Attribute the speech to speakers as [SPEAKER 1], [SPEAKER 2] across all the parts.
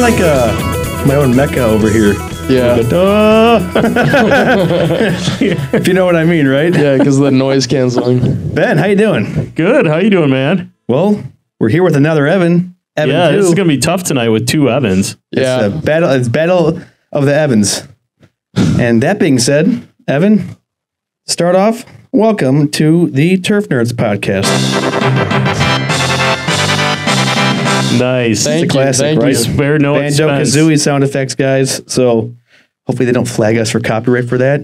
[SPEAKER 1] like my own mecca over here.
[SPEAKER 2] Yeah.
[SPEAKER 1] If you know what I mean, right?
[SPEAKER 2] Yeah, because the noise canceling.
[SPEAKER 1] Ben, how you doing?
[SPEAKER 3] Good. How you doing, man?
[SPEAKER 1] Well, we're here with another Evan.
[SPEAKER 3] Yeah,
[SPEAKER 1] two.
[SPEAKER 3] this is gonna be tough tonight with two Evans.
[SPEAKER 2] Yeah.
[SPEAKER 1] It's battle of the Evans. And that being said, Evan, start off. Welcome to the Turf Nerds podcast.
[SPEAKER 3] Nice.
[SPEAKER 2] Thank
[SPEAKER 1] It's a classic,
[SPEAKER 2] Thank
[SPEAKER 1] right?
[SPEAKER 2] you.
[SPEAKER 3] Spare no
[SPEAKER 1] Banjo
[SPEAKER 3] expense.
[SPEAKER 1] Kazooie sound effects, guys. So hopefully they don't flag us for copyright for that.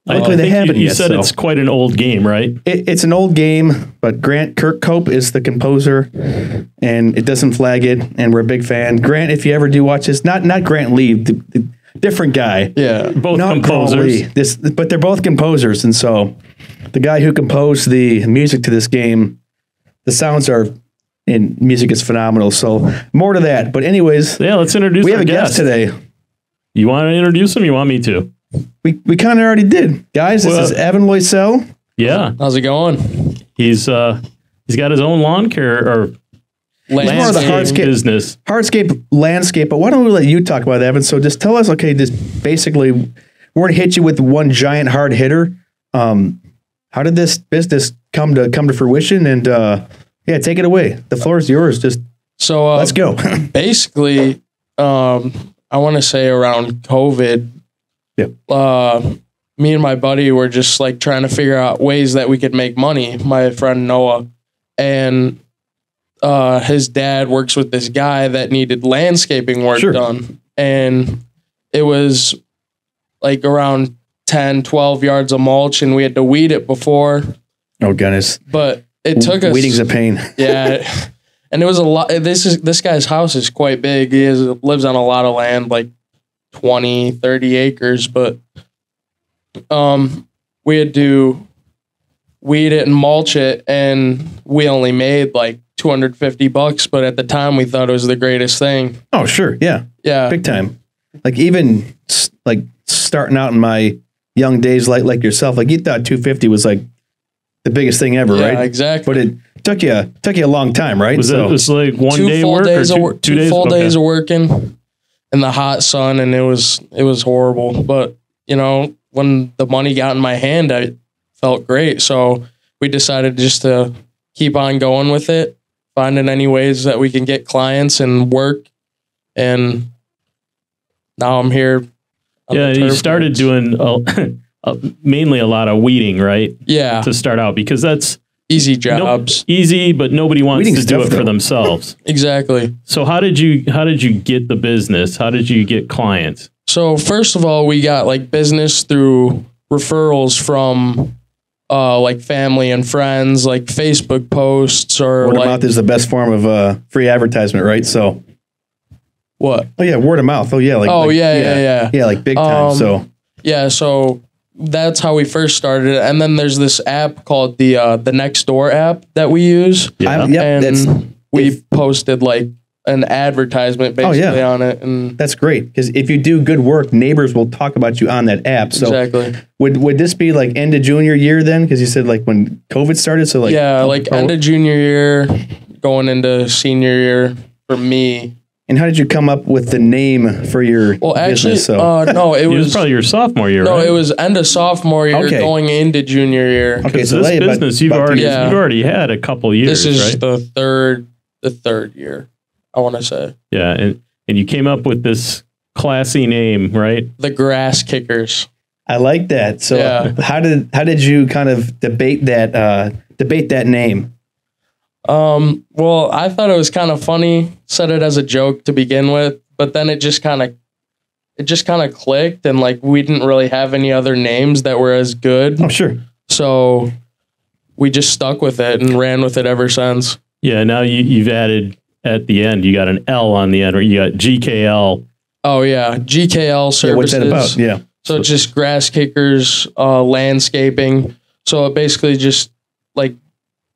[SPEAKER 1] Luckily they haven't
[SPEAKER 3] you
[SPEAKER 1] yet.
[SPEAKER 3] said
[SPEAKER 1] so.
[SPEAKER 3] it's quite an old game, right?
[SPEAKER 1] It's an old game, but Grant Kirkcope is the composer, and it doesn't flag it, and we're a big fan. Grant, if you ever do watch this, not Grant Lee, the different guy.
[SPEAKER 2] Yeah.
[SPEAKER 3] Both
[SPEAKER 1] Not
[SPEAKER 3] composers.
[SPEAKER 1] Grant Lee. But they're both composers, and so the guy who composed the music to this game, the sounds are, and music is phenomenal. So more to that. But anyways,
[SPEAKER 3] Yeah, let's introduce
[SPEAKER 1] we
[SPEAKER 3] our
[SPEAKER 1] have a guest today.
[SPEAKER 3] You want to introduce him? You want me to?
[SPEAKER 1] We kind of already did, guys. This
[SPEAKER 3] Well-
[SPEAKER 1] is Evan Loisel.
[SPEAKER 3] Yeah.
[SPEAKER 2] How's it going?
[SPEAKER 3] He's got his own lawn care or
[SPEAKER 1] more of the
[SPEAKER 3] landscape
[SPEAKER 1] hardscape-
[SPEAKER 3] business.
[SPEAKER 1] Hardscape landscape, but why don't we let you talk about that, Evan? So just tell us, okay, just basically, we're gonna hit you with one giant hard hitter. How did this business come to fruition? And yeah, take it away. The floor is yours. Just
[SPEAKER 2] So
[SPEAKER 1] let's go.
[SPEAKER 2] basically, I want to say around COVID, me and my buddy were just like trying to figure out ways that we could make money. My friend Noah, and his dad works with this guy that needed landscaping work
[SPEAKER 1] Sure.
[SPEAKER 2] done. And it was like around 10, 12 yards of mulch, and we had to weed it before,
[SPEAKER 1] Oh goodness,
[SPEAKER 2] but it took us.
[SPEAKER 1] weeding's a pain.
[SPEAKER 2] Yeah. And it was a lot. This guy's house is quite big. Lives on a lot of land, like 20, 30 acres, but we had to weed it and mulch it, and we only made like $250, but at the time we thought it was the greatest thing.
[SPEAKER 1] Oh sure, yeah,
[SPEAKER 2] Yeah.
[SPEAKER 1] big time. Like even like starting out in my young days, like yourself, like you thought 250 was like the biggest thing ever,
[SPEAKER 2] Yeah,
[SPEAKER 1] right?
[SPEAKER 2] exactly.
[SPEAKER 1] But it took you a long time, right?
[SPEAKER 3] Was it was like one
[SPEAKER 2] Two
[SPEAKER 3] day
[SPEAKER 2] full
[SPEAKER 3] work
[SPEAKER 2] days
[SPEAKER 3] or
[SPEAKER 2] of
[SPEAKER 3] two,
[SPEAKER 2] work,
[SPEAKER 3] two days?
[SPEAKER 2] full
[SPEAKER 3] Okay.
[SPEAKER 2] days of working in the hot sun, and it was horrible. But you know, when the money got in my hand, I felt great. So we decided just to keep on going with it, finding any ways that we can get clients and work. And now I'm here. on
[SPEAKER 3] Yeah,
[SPEAKER 2] the
[SPEAKER 3] you
[SPEAKER 2] turf
[SPEAKER 3] started
[SPEAKER 2] fields.
[SPEAKER 3] doing mainly a lot of weeding, right?
[SPEAKER 2] Yeah,
[SPEAKER 3] To start out, because that's
[SPEAKER 2] easy jobs.
[SPEAKER 3] easy, but nobody wants
[SPEAKER 1] Weeding's
[SPEAKER 3] to do
[SPEAKER 1] tough,
[SPEAKER 3] it for
[SPEAKER 1] though.
[SPEAKER 3] themselves.
[SPEAKER 2] Exactly.
[SPEAKER 3] So how did you get the business? How did you get clients?
[SPEAKER 2] So first of all, we got like business through referrals from like family and friends, like Facebook posts or
[SPEAKER 1] Word of
[SPEAKER 2] like
[SPEAKER 1] mouth is the best form of free advertisement, right? So,
[SPEAKER 2] what?
[SPEAKER 1] oh yeah, word of mouth. Oh yeah,
[SPEAKER 2] Yeah.
[SPEAKER 1] yeah, like big time. So
[SPEAKER 2] Yeah, so that's how we first started. And then there's this app called the Nextdoor app that we use.
[SPEAKER 3] Yeah.
[SPEAKER 1] yep,
[SPEAKER 2] And we posted like an advertisement basically on it. And
[SPEAKER 1] that's great because if you do good work, neighbors will talk about you on that app. So
[SPEAKER 2] exactly.
[SPEAKER 1] would this be like end of junior year then? Because you said like when COVID started. So like
[SPEAKER 2] Yeah, like end of junior year, going into senior year for me.
[SPEAKER 1] And how did you come up with the name for your
[SPEAKER 2] Well, actually,
[SPEAKER 1] business? So
[SPEAKER 2] no, it
[SPEAKER 3] It was
[SPEAKER 2] was
[SPEAKER 3] probably your sophomore year,
[SPEAKER 2] no,
[SPEAKER 3] right?
[SPEAKER 2] it was end of sophomore year,
[SPEAKER 1] Okay.
[SPEAKER 2] going into junior year.
[SPEAKER 1] okay,
[SPEAKER 3] Because
[SPEAKER 1] so
[SPEAKER 3] this
[SPEAKER 1] late, but-
[SPEAKER 3] business you've
[SPEAKER 1] but-
[SPEAKER 3] already
[SPEAKER 2] Yeah.
[SPEAKER 3] you've already had a couple years,
[SPEAKER 2] This is
[SPEAKER 3] right?
[SPEAKER 2] the third year, I want to say.
[SPEAKER 3] Yeah, and you came up with this classy name, right?
[SPEAKER 2] The Grass Kickers.
[SPEAKER 1] I like that. So
[SPEAKER 2] Yeah.
[SPEAKER 1] how did you kind of debate that name?
[SPEAKER 2] Well, I thought it was kind of funny, said it as a joke to begin with, but then it just kind of clicked, and like we didn't really have any other names that were as good.
[SPEAKER 1] Oh sure.
[SPEAKER 2] So we just stuck with it and ran with it ever since.
[SPEAKER 3] Yeah, now you've added at the end, you got an L on the end, or you got GKL.
[SPEAKER 2] Oh yeah, GKL services.
[SPEAKER 1] Yeah, what's that about? Yeah.
[SPEAKER 2] So it's just Grass Kickers, landscaping. So it basically just like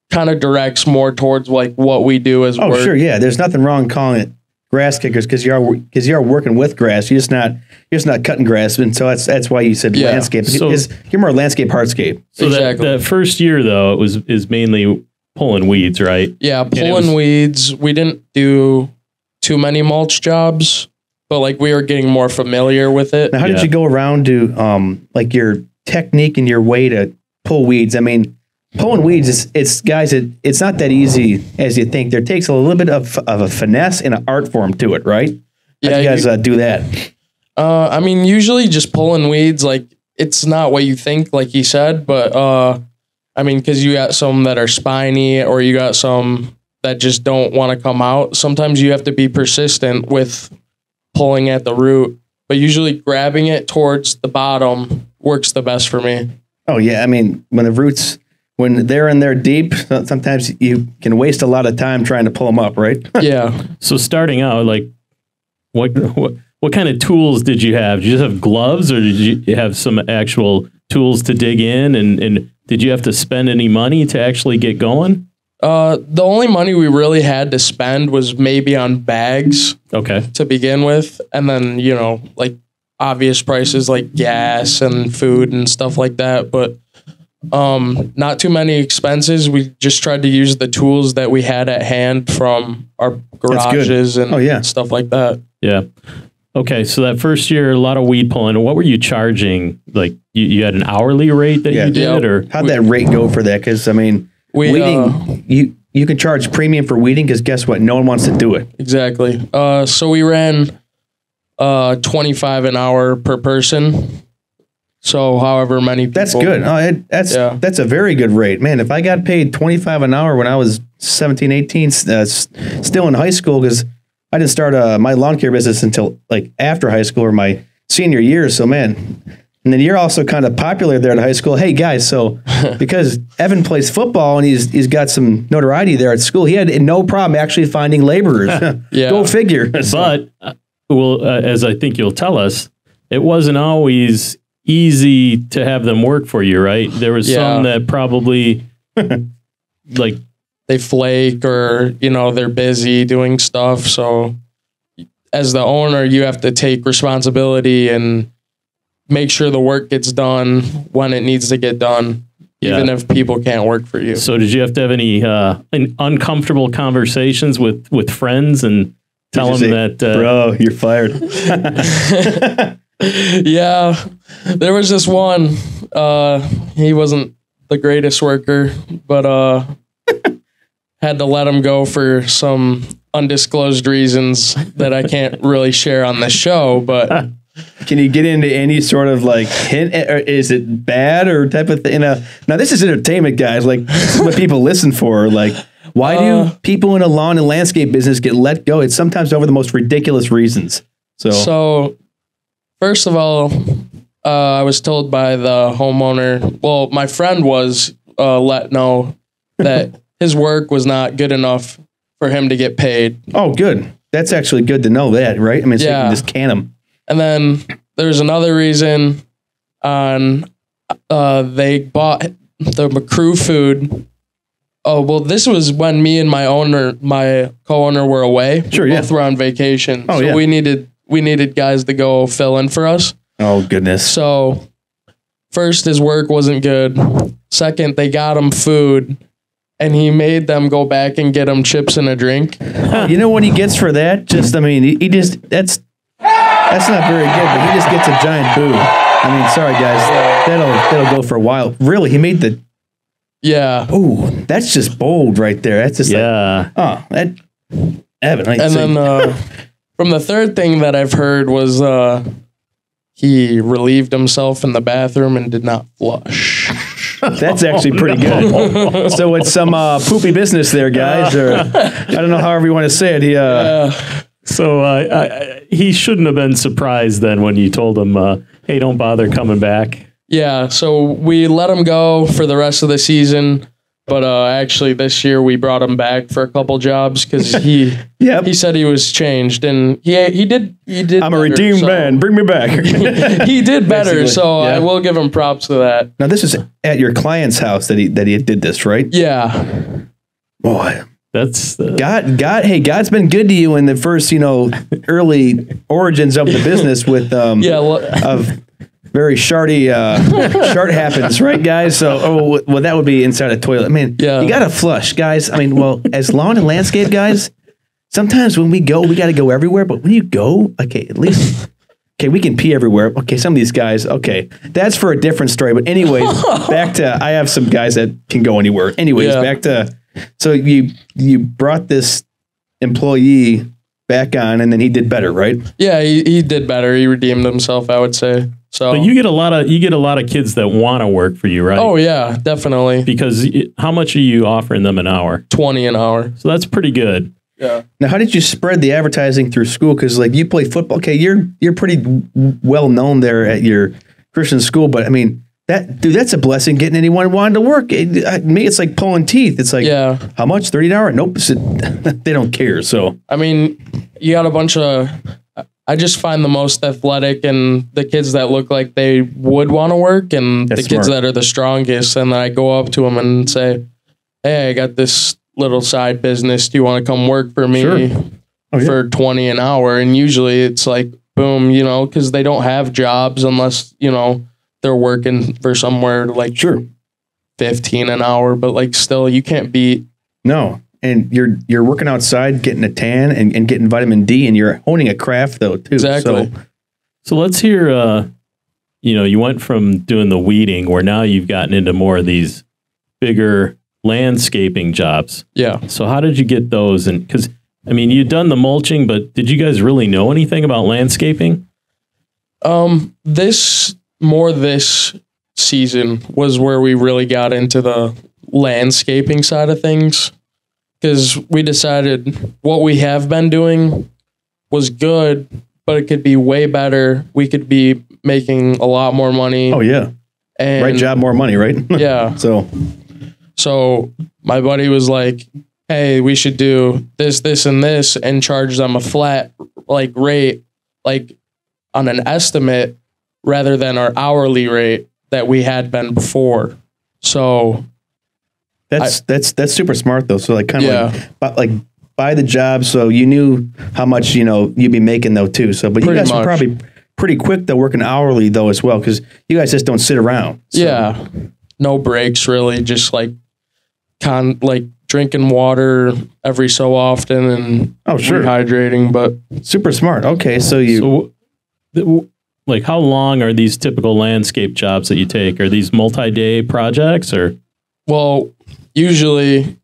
[SPEAKER 2] kind of directs more towards like what we do as
[SPEAKER 1] Oh
[SPEAKER 2] work.
[SPEAKER 1] sure, yeah. There's nothing wrong calling it grass kickers because you are working with grass. You're just not cutting grass, and so that's why you said
[SPEAKER 2] Yeah.
[SPEAKER 1] landscape.
[SPEAKER 3] So-
[SPEAKER 1] You're more landscape hardscape.
[SPEAKER 3] So
[SPEAKER 2] Exactly.
[SPEAKER 3] that first year though, is mainly pulling weeds, right?
[SPEAKER 2] Yeah,
[SPEAKER 3] it
[SPEAKER 2] pulling
[SPEAKER 3] was-
[SPEAKER 2] weeds. We didn't do too many mulch jobs. but like we were getting more familiar with it.
[SPEAKER 1] Now, how did you go around to like your technique and your way to pull weeds? I mean, pulling weeds, it's guys, it's not that easy as you think. There takes a little bit of a finesse and an art form to it, right? How do you guys do that?
[SPEAKER 2] I mean, usually just pulling weeds, like it's not what you think, like you said, but I mean, because you got some that are spiny or you got some that just don't want to come out. Sometimes you have to be persistent with pulling at the root, but usually grabbing it towards the bottom works the best for me.
[SPEAKER 1] Oh yeah, I mean, when the roots, when they're in there deep, sometimes you can waste a lot of time trying to pull them up, right?
[SPEAKER 2] Yeah.
[SPEAKER 3] So starting out, like what kind of tools did you have? Did you just have gloves, or did you have some actual tools to dig in? And did you have to spend any money to actually get going?
[SPEAKER 2] The only money we really had to spend was maybe on bags.
[SPEAKER 3] Okay.
[SPEAKER 2] To begin with, and then like obvious prices like gas and food and stuff like that, but not too many expenses. We just tried to use the tools that we had at hand from our garages and stuff like that.
[SPEAKER 3] Yeah. Okay, so that first year, a lot of weed pulling. What were you charging? Like you had an hourly rate that you did, or
[SPEAKER 1] how'd that rate go for that? Because I mean, weeding, you can charge premium for weeding because guess what? No one wants to do it.
[SPEAKER 2] Exactly. So we ran $25 an hour per person. So however many people.
[SPEAKER 1] That's good. Oh, that's a very good rate. Man, if I got paid $25 an hour when I was 17, 18, still in high school, because I didn't start my lawn care business until like after high school or my senior year. So man, and then you're also kind of popular there at high school. Hey guys, so because Evan plays football and he's got some notoriety there at school, he had no problem actually finding laborers.
[SPEAKER 2] Yeah.
[SPEAKER 1] Go figure.
[SPEAKER 3] But as I think you'll tell us, it wasn't always easy to have them work for you, right? There was some that probably like
[SPEAKER 2] they flake or they're busy doing stuff. So as the owner, you have to take responsibility and make sure the work gets done when it needs to get done, even if people can't work for you.
[SPEAKER 3] So did you have to have any uncomfortable conversations with friends and tell them that
[SPEAKER 1] bro, you're fired?
[SPEAKER 2] Yeah, there was this one. He wasn't the greatest worker, but had to let him go for some undisclosed reasons that I can't really share on the show. But
[SPEAKER 1] can you get into any sort of like hint? Or is it bad or type of thing? Now this is entertainment, guys. Like this is what people listen for. Like, why do people in a lawn and landscape business get let go? It's sometimes over the most ridiculous reasons. So
[SPEAKER 2] first of all, I was told by the homeowner. Well, my friend was let know that his work was not good enough for him to get paid.
[SPEAKER 1] Oh, good. That's actually good to know that, right? I mean, so you can just can him.
[SPEAKER 2] And then there's another reason on they bought the McCrew food. Oh, well, this was when me and my co-owner were away.
[SPEAKER 1] Sure,
[SPEAKER 2] Both were on vacation.
[SPEAKER 1] Oh,
[SPEAKER 2] so we needed guys to go fill in for us.
[SPEAKER 1] Oh, goodness.
[SPEAKER 2] So first, his work wasn't good. Second, they got him food, and he made them go back and get him chips and a drink.
[SPEAKER 1] You know what he gets for that? Just, I mean, he just, that's not very good, but he just gets a giant boo. I mean, sorry, guys. That'll go for a while. Really, he made the...
[SPEAKER 2] Yeah.
[SPEAKER 1] Ooh, that's just bold right there. That's just that... Evan,
[SPEAKER 2] and then from the third thing that I've heard was he relieved himself in the bathroom and did not flush.
[SPEAKER 1] That's actually pretty good. So it's some poopy business there, guys. Or I don't know, however you want to say it.
[SPEAKER 3] So he shouldn't have been surprised then when you told him, hey, don't bother coming back.
[SPEAKER 2] Yeah, so we let him go for the rest of the season. But actually, this year we brought him back for a couple jobs because he said he was changed, and he did.
[SPEAKER 1] I'm a redeemed man. Bring me back.
[SPEAKER 2] He did better, so I will give him props to that.
[SPEAKER 1] Now this is at your client's house that he did this, right?
[SPEAKER 2] Yeah.
[SPEAKER 1] Boy,
[SPEAKER 3] that's
[SPEAKER 1] God. Hey, God's been good to you in the first, early origins of the business with of very sharty shart happens, right, guys? So, that would be inside a toilet. I mean, you got to flush, guys. I mean, as lawn and landscape guys, sometimes when we go, we got to go everywhere. But when you go, okay, at least, okay, we can pee everywhere. Okay, some of these guys, okay, that's for a different story. But anyways, back to, I have some guys that can go anywhere. Anyways, back to, so you brought this employee back on, and then he did better, right?
[SPEAKER 2] Yeah, he did better. He redeemed himself, I would say. So,
[SPEAKER 3] but you get a lot of kids that want to work for you, right?
[SPEAKER 2] Oh yeah, definitely.
[SPEAKER 3] Because how much are you offering them an hour?
[SPEAKER 2] 20 an hour.
[SPEAKER 3] So that's pretty good.
[SPEAKER 2] Yeah.
[SPEAKER 1] Now, how did you spread the advertising through school? Because like you play football, okay, you're pretty well known there at your Christian school, but I mean that's a blessing getting anyone wanting to work. Me, it's like pulling teeth. It's like, how much? $30 an hour? Nope. They don't care. So
[SPEAKER 2] I mean, you got a bunch of. I just find the most athletic and the kids that look like they would want to work, and the kids that are the strongest. And then I go up to them and say, "Hey, I got this little side business. Do you want to come work for me for 20 an hour?" And usually it's like, boom, because they don't have jobs unless, they're working for somewhere like 15 an hour. But like still, you can't beat.
[SPEAKER 1] No. And you're working outside, getting a tan and getting vitamin D, and you're honing a craft though too.
[SPEAKER 2] Exactly.
[SPEAKER 3] So let's hear, you went from doing the weeding where now you've gotten into more of these bigger landscaping jobs.
[SPEAKER 2] Yeah. So
[SPEAKER 3] how did you get those? And because, I mean, you'd done the mulching, but did you guys really know anything about landscaping?
[SPEAKER 2] This season was where we really got into the landscaping side of things. Because we decided what we have been doing was good, but it could be way better. We could be making a lot more money.
[SPEAKER 1] Oh, yeah.
[SPEAKER 2] And
[SPEAKER 1] right job, more money, right?
[SPEAKER 2] Yeah. So my buddy was like, hey, we should do this, this, and this, and charge them a flat rate, on an estimate rather than our hourly rate that we had been before. So that's super smart though. So kind of like buy the job, so you knew how much you'd be making though too. So, but you guys were probably pretty quick though, working hourly though as well, because you guys just don't sit around. So. Yeah, no breaks really, just drinking water every so often and rehydrating. But
[SPEAKER 1] super smart. Okay, so
[SPEAKER 3] how long are these typical landscape jobs that you take? Are these multi-day projects or?
[SPEAKER 2] Well, usually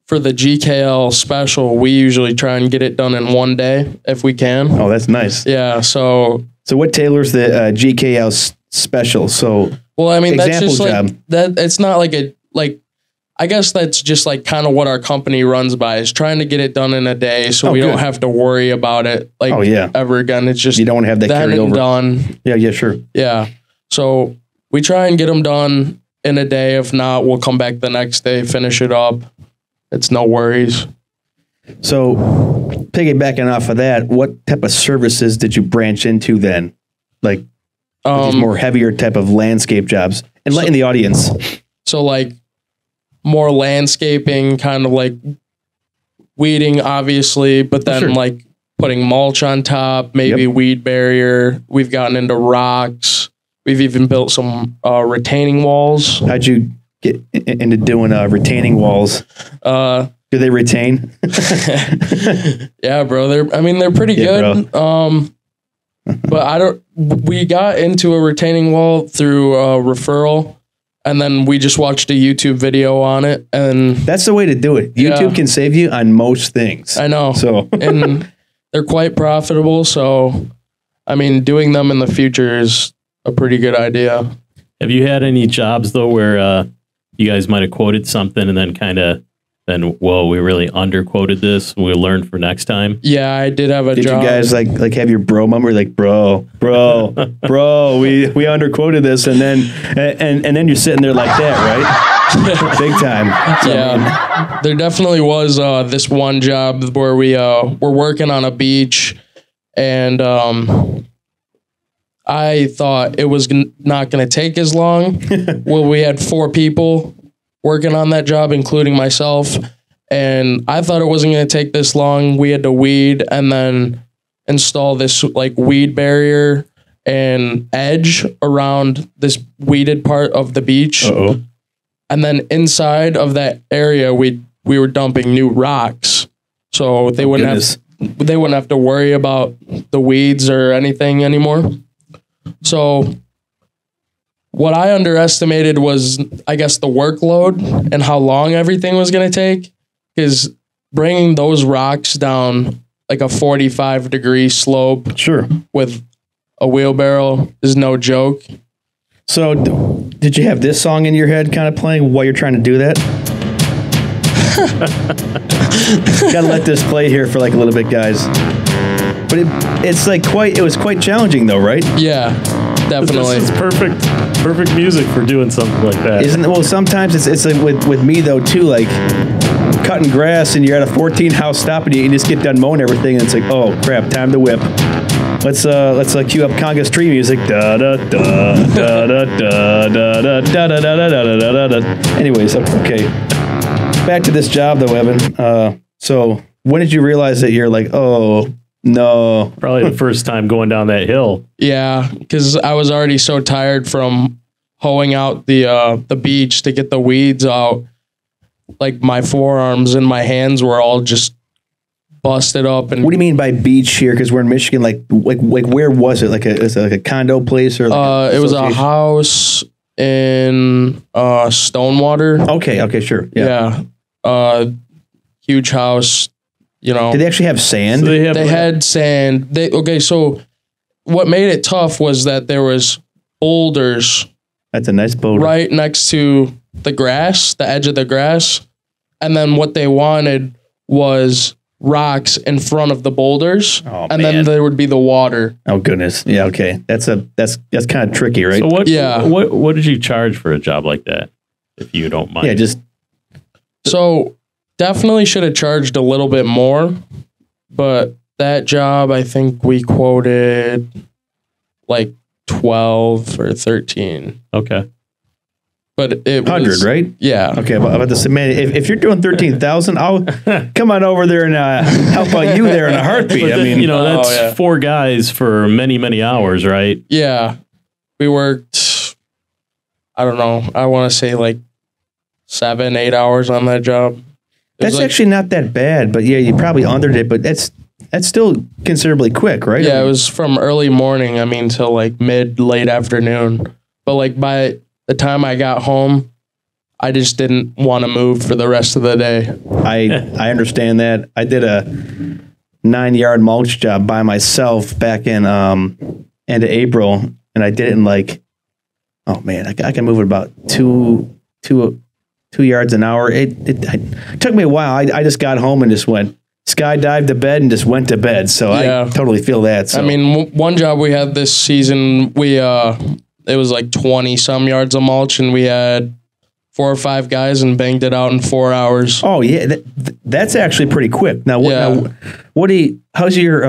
[SPEAKER 2] for the GKL special, we usually try and get it done in one day if we can.
[SPEAKER 1] Oh, that's nice.
[SPEAKER 2] Yeah. So
[SPEAKER 1] what tailors the GKL special? So,
[SPEAKER 2] well, I mean, that's just that. It's not I guess that's just kind of what our company runs by, is trying to get it done in a day, so we don't have to worry about it ever again. It's just
[SPEAKER 1] you don't have that carry over.
[SPEAKER 2] Done.
[SPEAKER 1] Yeah, sure.
[SPEAKER 2] Yeah. So we try and get them done in a day. If not, we'll come back the next day, finish it up. It's no worries.
[SPEAKER 1] So piggybacking off of that, what type of services did you branch into then? These more heavier type of landscape jobs, and letting the audience.
[SPEAKER 2] So more landscaping, kind of weeding, obviously, but then putting mulch on top, maybe weed barrier. We've gotten into rocks. We've even built some retaining walls.
[SPEAKER 1] How'd you get into doing retaining walls? Do they retain?
[SPEAKER 2] Yeah, bro. They're pretty good. But we got into a retaining wall through a referral. And then we just watched a YouTube video on it, and
[SPEAKER 1] that's the way to do it. YouTube can save you on most things.
[SPEAKER 2] I know.
[SPEAKER 1] So
[SPEAKER 2] and they're quite profitable. So, I mean, doing them in the future is a pretty good idea.
[SPEAKER 3] Have you had any jobs though where you guys might have quoted something and then whoa, we really underquoted this? We'll learn for next time.
[SPEAKER 2] Yeah, I did have a job.
[SPEAKER 1] Did you guys have your bro moment? Bro, we underquoted this, and then you're sitting there like that, right? Big time. So,
[SPEAKER 2] yeah, there definitely was this one job where we were working on a beach, and I thought it was not going to take as long. Well, we had 4 people working on that job, including myself. And I thought it wasn't going to take this long. We had to weed and then install this weed barrier and edge around this weeded part of the beach.
[SPEAKER 1] Uh-oh.
[SPEAKER 2] And then inside of that area, we were dumping new rocks. so they wouldn't have to worry about the weeds or anything anymore. So what I underestimated was, I guess, the workload and how long everything was going to take, because bringing those rocks down like a 45-degree slope
[SPEAKER 1] Sure.
[SPEAKER 2] with a wheelbarrow is no joke.
[SPEAKER 1] So did you have this song in your head kind of playing while you're trying to do that? Gotta let this play here for like a little bit, guys. But it was quite challenging though, right?
[SPEAKER 2] Yeah, definitely.
[SPEAKER 3] This is perfect music for doing something like that.
[SPEAKER 1] Isn't it? Well, sometimes it's like with me though too, like cutting grass and you're at a 14 house stop and you just get done mowing everything and it's like, oh crap, time to whip. Let's cue up conga's tree music. Da da da da da da da da da da da da da da. Anyways, okay. Back to this job though, Evan. So when did you realize that you're like, oh no?
[SPEAKER 3] Probably the first time going down that hill.
[SPEAKER 2] Yeah, because I was already so tired from hoeing out the beach to get the weeds out. Like my forearms and my hands were all just busted up. And
[SPEAKER 1] what do you mean by beach here? Because we're in Michigan. Like where was it? Is it like a condo place or? Like
[SPEAKER 2] it was a house in Stonewater.
[SPEAKER 1] Okay, sure. Yeah.
[SPEAKER 2] Huge house. You know.
[SPEAKER 1] Did they actually have sand?
[SPEAKER 2] So they had sand. So what made it tough was that there was boulders.
[SPEAKER 1] That's a nice boulder.
[SPEAKER 2] Right next to the grass, the edge of the grass. And then what they wanted was rocks in front of the boulders.
[SPEAKER 1] Oh,
[SPEAKER 2] and then there would be the water.
[SPEAKER 1] Oh goodness. Yeah, okay. That's kind of tricky, right?
[SPEAKER 3] So what did you charge for a job like that? If you don't mind.
[SPEAKER 1] Yeah,
[SPEAKER 2] so definitely should have charged a little bit more, but that job I think we quoted like 12 or 13.
[SPEAKER 3] Okay.
[SPEAKER 2] But it
[SPEAKER 1] 100,
[SPEAKER 2] was,
[SPEAKER 1] right?
[SPEAKER 2] Yeah.
[SPEAKER 1] Okay, about the man, if you're doing 13,000, I'll come on over there and help out you there in a heartbeat.
[SPEAKER 3] But then, that's 4 guys for many, many hours, right?
[SPEAKER 2] Yeah. We worked, I don't know, I want to say like 7-8 hours on that job.
[SPEAKER 1] That's actually not that bad, but yeah, you probably undered it, but that's still considerably quick, right?
[SPEAKER 2] Yeah, it was from early morning, till like late afternoon. But like by the time I got home, I just didn't want to move for the rest of the day.
[SPEAKER 1] I understand that. I did a 9-yard mulch job by myself back in end of April, and I did it in like, oh man, I can move at about 2 yards an hour. It took me a while. I just got home and just went skydived to bed and just went to bed. So yeah. I totally feel that. So.
[SPEAKER 2] One job we had this season, it was like 20 some yards of mulch, and we had 4 or 5 guys and banged it out in 4 hours.
[SPEAKER 1] Oh yeah, that's actually pretty quick. Now, how's your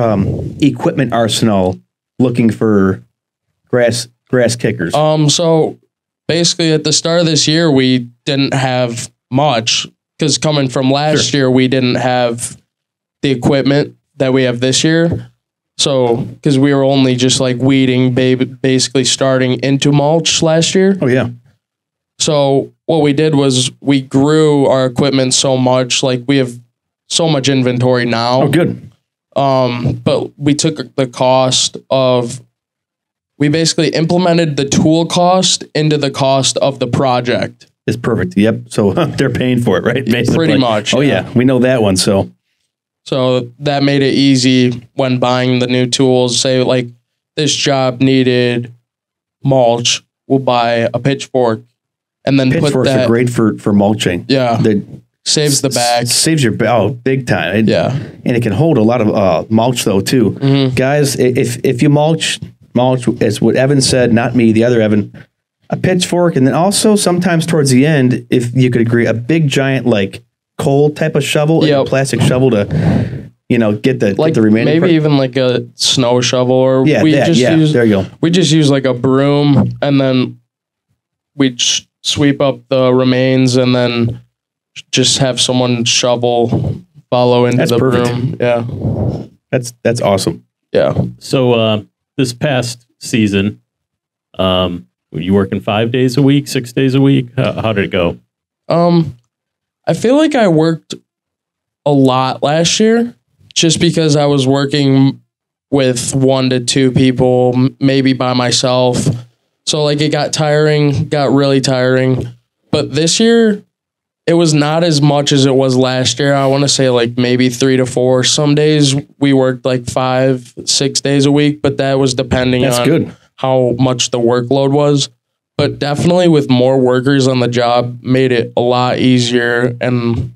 [SPEAKER 1] equipment arsenal looking for grass kickers?
[SPEAKER 2] So basically at the start of this year, we didn't have much, because coming from last year, we didn't have the equipment that we have this year. So, because we were only just like weeding, basically starting into mulch last year.
[SPEAKER 1] Oh, yeah.
[SPEAKER 2] So what we did was we grew our equipment so much, like we have so much inventory now.
[SPEAKER 1] Oh, good.
[SPEAKER 2] But we took the cost of, we basically implemented the tool cost into the cost of the project.
[SPEAKER 1] It's perfect. Yep. So they're paying for it, right? Basically.
[SPEAKER 2] Pretty much.
[SPEAKER 1] Oh, yeah. We know that one.
[SPEAKER 2] So that made it easy when buying the new tools. Say like this job needed mulch, we'll buy a pitchfork and then
[SPEAKER 1] pitchforks are great for mulching.
[SPEAKER 2] Yeah, saves the bag.
[SPEAKER 1] Saves your big time.
[SPEAKER 2] Yeah,
[SPEAKER 1] and it can hold a lot of mulch though too. Mm-hmm. Guys, if you mulch, it's what Evan said, not me, the other Evan. A pitchfork, and then also sometimes towards the end, if you could agree, a big giant like coal type of shovel, a plastic shovel to, get the remaining.
[SPEAKER 2] Maybe even like a snow shovel, or
[SPEAKER 1] there you go.
[SPEAKER 2] We just use like a broom, and then we sweep up the remains, and then just have someone shovel follow into the broom. Yeah,
[SPEAKER 1] that's awesome.
[SPEAKER 2] Yeah.
[SPEAKER 3] So this past season, were you working 5 days a week, 6 days a week? How did it go?
[SPEAKER 2] I feel like I worked a lot last year, just because I was working with 1 to 2 people, maybe by myself. So like it got really tiring. But this year, it was not as much as it was last year. I want to say like maybe 3 to 4. Some days we worked like 5, 6 days a week, but that was depending on how much the workload was. But definitely with more workers on the job made it a lot easier and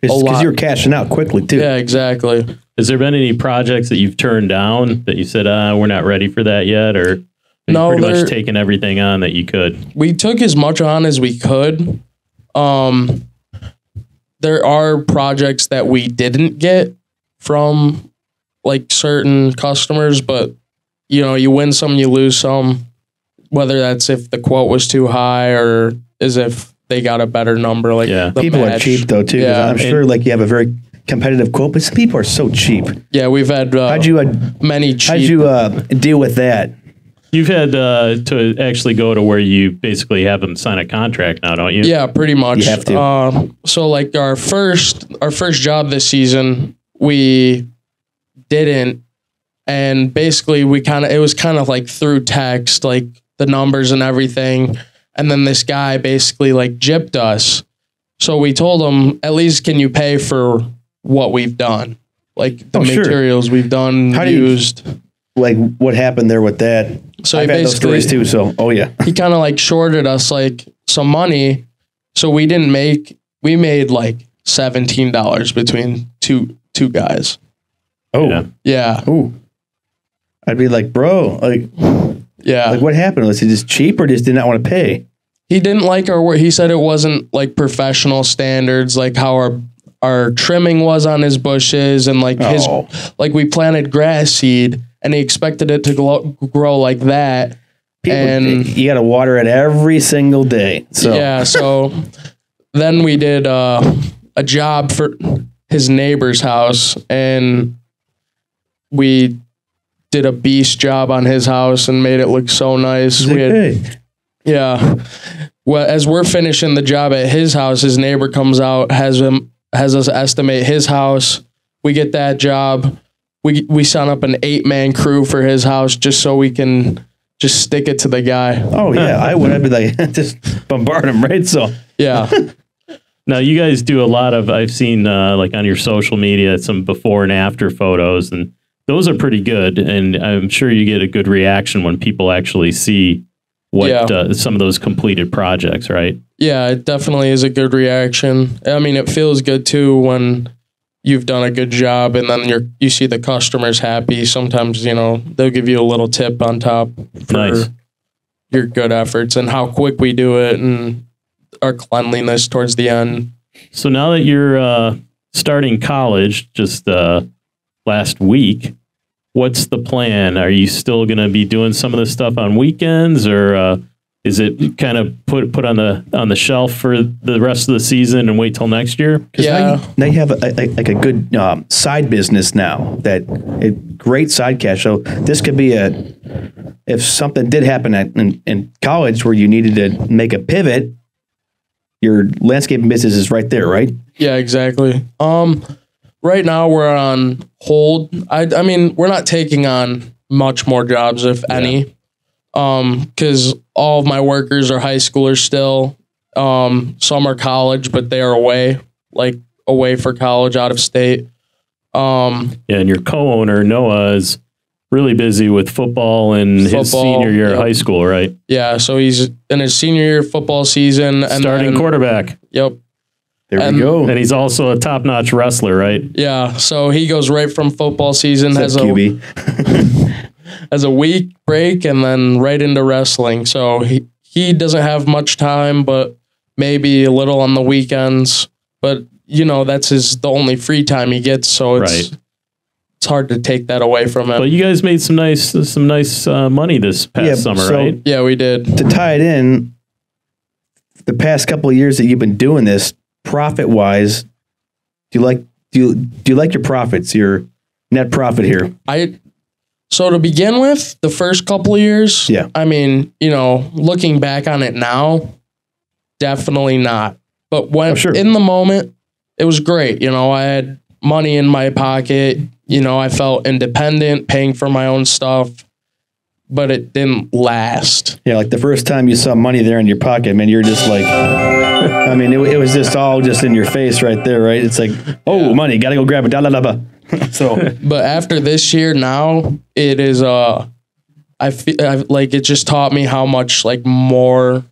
[SPEAKER 1] because you're cashing out quickly too.
[SPEAKER 2] Yeah, exactly.
[SPEAKER 3] Has there been any projects that you've turned down that you said, we're not ready for that yet? Or have you pretty much taken everything on that you could?
[SPEAKER 2] We took as much on as we could. There are projects that we didn't get from like certain customers, but you win some, you lose some, whether that's if the quote was too high or as if they got a better number. Like
[SPEAKER 1] people are cheap though too. Yeah. I'm sure like you have a very competitive quote, but some people are so cheap.
[SPEAKER 2] Yeah, we've had many cheap.
[SPEAKER 1] How'd you deal with that?
[SPEAKER 3] You've had to actually go to where you basically have them sign a contract now, don't you?
[SPEAKER 2] Yeah, pretty much.
[SPEAKER 1] You have to.
[SPEAKER 2] So like our first job this season, we didn't, and basically it was kind of like through text, like the numbers and everything, and then this guy basically like gypped us. So we told him, at least can you pay for what we've done, like the materials we've done, used.
[SPEAKER 1] Like what happened there with that?
[SPEAKER 2] So
[SPEAKER 1] I've had those stories too. So,
[SPEAKER 2] he kind of like shorted us like some money. So we made like $17 between two guys.
[SPEAKER 1] Oh
[SPEAKER 2] yeah.
[SPEAKER 1] Ooh. I'd be like, bro, like,
[SPEAKER 2] yeah.
[SPEAKER 1] Like what happened? Was he just cheap or just did not want to pay?
[SPEAKER 2] He didn't like our work. He said it wasn't like professional standards, like how our trimming was on his bushes and like like we planted grass seed. And he expected it to grow like that. And
[SPEAKER 1] you got to water it every single day. So
[SPEAKER 2] yeah. So then we did a job for his neighbor's house, and we did a beast job on his house and made it look so nice. Yeah. Well, as we're finishing the job at his house, his neighbor comes out, has us estimate his house. We get that job. We sign up an 8-man crew for his house just so we can just stick it to the guy.
[SPEAKER 1] Oh yeah, I would. I'd be like, just bombard him, right? So
[SPEAKER 2] yeah.
[SPEAKER 3] Now you guys do a lot of. I've seen like on your social media some before and after photos, and those are pretty good. And I'm sure you get a good reaction when people actually see what some of those completed projects, right?
[SPEAKER 2] Yeah, it definitely is a good reaction. I mean, it feels good too when you've done a good job and then you see the customers happy. Sometimes, they'll give you a little tip on top for your good efforts and how quick we do it and our cleanliness towards the end.
[SPEAKER 3] So now that you're starting college just last week, what's the plan? Are you still going to be doing some of this stuff on weekends, or is it kind of put on the shelf for the rest of the season and wait till next year?
[SPEAKER 2] Yeah.
[SPEAKER 1] Now you have a good side business now, a great side cash. So this could be if something did happen in college where you needed to make a pivot, your landscaping business is right there, right?
[SPEAKER 2] Yeah, exactly. Right now we're on hold. I mean, we're not taking on much more jobs, if any. Because all of my workers are high schoolers still. Some are college, but they are away for college out of state.
[SPEAKER 3] And your co-owner, Noah, is really busy with football and his senior year of high school, right?
[SPEAKER 2] Yeah, so he's in his senior year football season. And
[SPEAKER 3] starting quarterback.
[SPEAKER 2] Yep.
[SPEAKER 1] There we go.
[SPEAKER 3] And he's also a top-notch wrestler, right?
[SPEAKER 2] Yeah, so he goes right from football season, has a week break, and then right into wrestling. So he doesn't have much time, but maybe a little on the weekends. But that's the only free time he gets. So it's hard to take that away from him.
[SPEAKER 3] But you guys made some nice money this past summer, right?
[SPEAKER 2] Yeah, we did.
[SPEAKER 1] To tie it in, the past couple of years that you've been doing this, profit-wise, do you like your profits, your net profit here?
[SPEAKER 2] So to begin with, the first couple of years, I mean, looking back on it now, definitely not. But when in the moment, it was great. You know, I had money in my pocket. You know, I felt independent, paying for my own stuff, but it didn't last.
[SPEAKER 1] Yeah, like the first time you saw money there in your pocket, man, you're just like, I mean, it was just all just in your face right there, right? It's like, oh, money, gotta go grab it, da da da da. So,
[SPEAKER 2] but after this year, now it is, I feel like it just taught me how much like more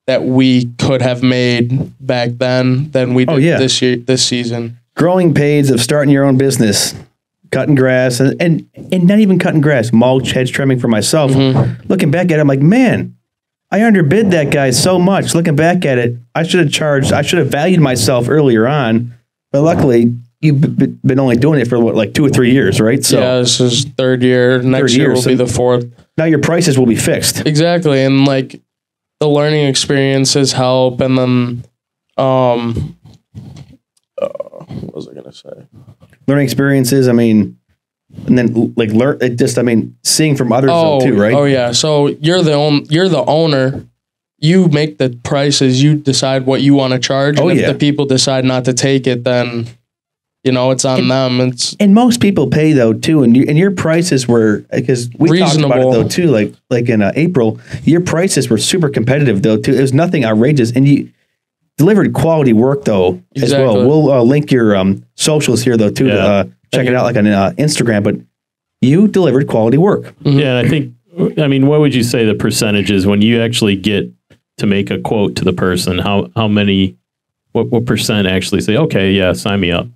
[SPEAKER 2] that we could have made back then than we did this season.
[SPEAKER 1] Growing pains of starting your own business, cutting grass, and not even cutting grass, mulch, hedge trimming for myself. Looking back at it, I'm like, man, I underbid that guy so much. Looking back at it, I should have valued myself earlier on, but luckily you've been only doing it for what, like 2 or 3 years, right? So
[SPEAKER 2] yeah, this is third year. Next year will be the fourth.
[SPEAKER 1] Now your prices will be fixed.
[SPEAKER 2] Exactly, and like the learning experiences help, and then what was I gonna say?
[SPEAKER 1] Learning experiences. I mean, and then like learn. It just, I mean, seeing from others though, too, right?
[SPEAKER 2] Oh yeah. So you're the owner. You make the prices. You decide what you want to charge. And if the people decide not to take it, then you know it's on them. And
[SPEAKER 1] most people pay though too. And your prices were, because we
[SPEAKER 2] reasonable.
[SPEAKER 1] talked about it though too. Like in April, your prices were super competitive though too. It was nothing outrageous, and you delivered quality work though as well. We'll link your socials here though too to check it out like on Instagram. But you delivered quality work.
[SPEAKER 3] Yeah, and I think, I mean, what would you say the percentage is when you actually get to make a quote to the person? How many? What percent actually say, okay, yeah, sign me up?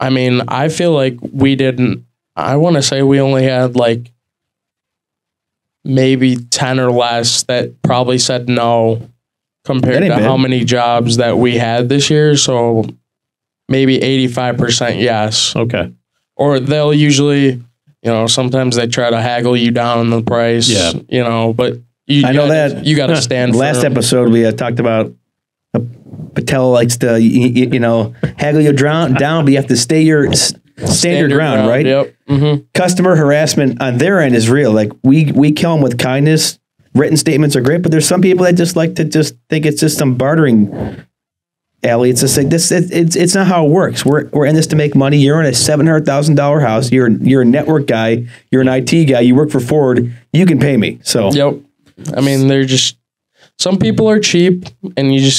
[SPEAKER 2] I mean, I feel like we didn't. I want to say we only had like maybe 10 or less that probably said no, compared to how many jobs that we had this year. So maybe 85% yes.
[SPEAKER 3] Okay.
[SPEAKER 2] Or they'll usually, you know, sometimes they try to haggle you down on the price. Yeah. You know, but
[SPEAKER 1] I know that
[SPEAKER 2] you got to stand.
[SPEAKER 1] Last episode we talked about Patel likes to you know, haggle you down, but you have to stay your standard ground, right?
[SPEAKER 2] Yep.
[SPEAKER 1] Customer harassment on their end is real. Like we kill them with kindness. Written statements are great, but there's some people that just like to just think it's just some bartering alley. It's just like this. It's not how it works. We're in this to make money. You're in a $700,000 house. You're a network guy. You're an IT guy. You work for Ford. You can pay me. So
[SPEAKER 2] yep. I mean, they're just, some people are cheap, and you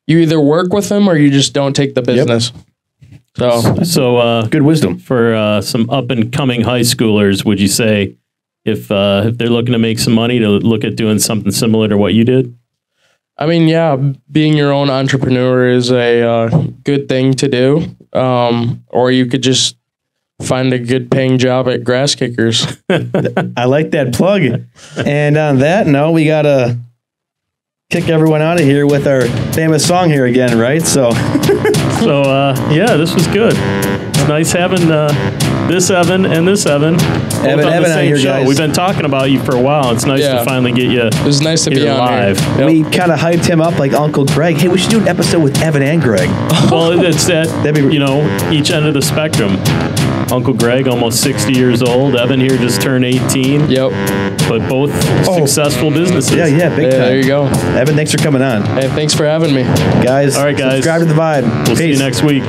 [SPEAKER 2] either work with them or you just don't take the business. Yep.
[SPEAKER 3] So
[SPEAKER 1] good wisdom
[SPEAKER 3] for some up and coming high schoolers. Would you say, if they're looking to make some money, to look at doing something similar to what you did?
[SPEAKER 2] I mean, yeah, being your own entrepreneur is a good thing to do. Or you could just find a good paying job at Grass Kickers.
[SPEAKER 1] I like that plug. And on that note, we got to kick everyone out of here with our famous song here again, right? So,
[SPEAKER 3] yeah, this was good. It's nice having this Evan and this Evan.
[SPEAKER 1] Evan on here, guys.
[SPEAKER 3] We've been talking about you for a while. It's nice to finally get you.
[SPEAKER 2] It was nice to be on
[SPEAKER 3] live.
[SPEAKER 2] Yep.
[SPEAKER 1] We kind of hyped him up like Uncle Greg. Hey, we should do an episode with Evan and Greg.
[SPEAKER 3] Well, it's that, you know, each end of the spectrum. Uncle Greg, almost 60 years old. Evan here just turned 18.
[SPEAKER 2] Yep.
[SPEAKER 3] But both successful businesses.
[SPEAKER 1] Yeah, big time.
[SPEAKER 2] There you go.
[SPEAKER 1] Evan, thanks for coming on.
[SPEAKER 2] Hey, thanks for having me.
[SPEAKER 1] Guys,
[SPEAKER 3] all right, guys.
[SPEAKER 1] Subscribe to The Vibe.
[SPEAKER 3] We'll see you next week.